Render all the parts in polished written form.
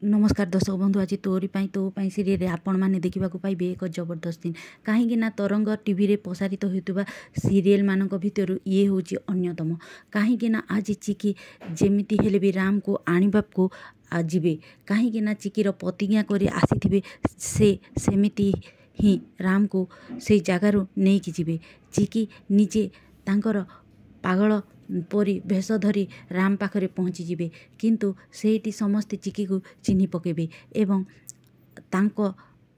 नमस्कार दर्शक बंधु आज तोरी तो सीरियल आपण मैंने देखा पाइबे एक जबरदस्त दिन कहीं तरंग टीवी रे प्रसारित होता सीरियल मान भर ये हूँ अन्यतम कहीं आज चिकी जमीती हेले भी राम को आणवा को जीवे कहीं चिकीर प्रतिज्ञा कर आसी से सेमिति ही राम को से जगार नहीं कि जीवे चिकी निजे तांकर पागल परी भेष धरी राम पाखरे पहुँची जिवे किंतु सेठी समस्ते चिकी को चिन्ह पकेबे एवं तांको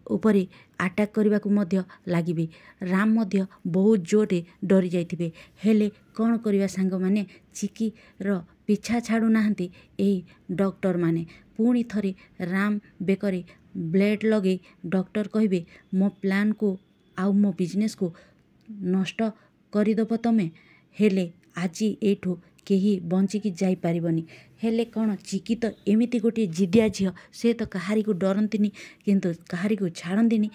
उपरे अटैक करने को मध्य लागिबे राम मध्य बहुत जोरे डरी जाइथिबे हेले कौन करवा सांग माने चिकी रो पिछा छाड़ू नाहंती एही डॉक्टर माने पुणी थरे राम बेकरे ब्लेड लगे डॉक्टर कहिबे मो प्लान को आउ मो बिजनेस को नष्ट करदेव तमें हेले आज एठू केही बंचिकी जाई पारिबनी हेले कौन चिकी तो एमिति गोटे जिदिया झील से तो कहारी को डरंतिनी किंतु कहारी को छाड़ंतिनी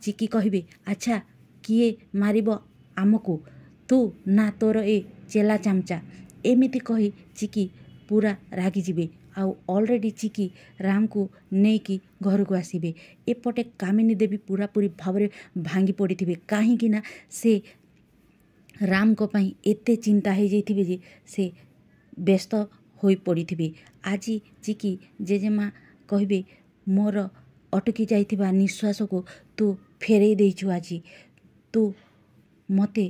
चिकी कहिबे अच्छा किए मारिबो आमको तू ना तोर ए चेला चामचा एमिति कही चिकी पूरा रागी जिबे आउ ऑलरेडी चिकी राम को नहीं कि घर को आसबे एपटे कामिनी देवी पूरा पूरी भाव में भांगी पड़ी कहीं ना से राम को पाई एते चिंता हो जाइथिबे जे से व्यस्त हो पड़ी आज चिकी जेजेमा कहबे मोर अटकी जाइथिबा निश्वास को तू फेरई देइछु आज तू मते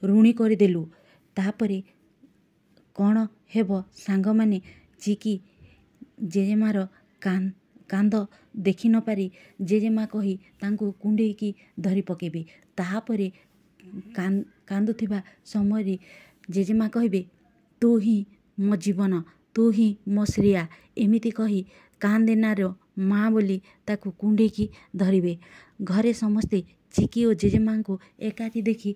ऋणी करदेलु तापरे कौन हेब सांग माने चिकी जेजेमार कांद देखि न पारी जेजेमा कही तांको कुंडे की धरी पकेबे तापरे कांदुथिबा समय जेजेमा कहबे तू ही मो जीवन तू ही मो श्रिया एमिति कही कांदेनार माँ बोली ताकू कुंडे की धरिबे घरे समस्ते चिकी और जेजेमा को एकाठी देखी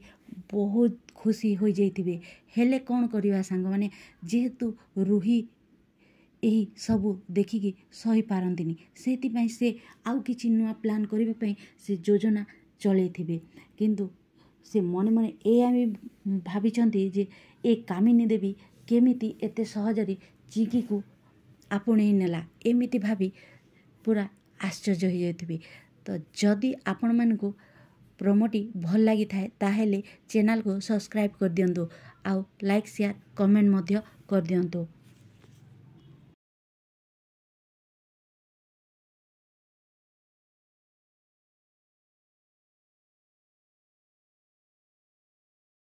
बहुत खुशी हो जाइथिबे हेले कौन करवा सांग माने जेहेतु रूही यही सबू देखिकी सही पारंतिनी सेतिपई से आउ किछि नुआ प्लान करबे पई से योजना चलैथिबे किंतु से मने मने ए भाविचंती जे ए कामिनी देवी केमिति एते सहजरी चिकी को आपणे नेला एमिति भाभी पूरा आश्चर्य हो जाइथिबे तो जदि आपण मानकु प्रोमोटी भल लगी थाए ताहेले चैनल को सब्सक्राइब कर दियंतु आउ लाइक शेयर कमेंट मध्य कर दियंतु।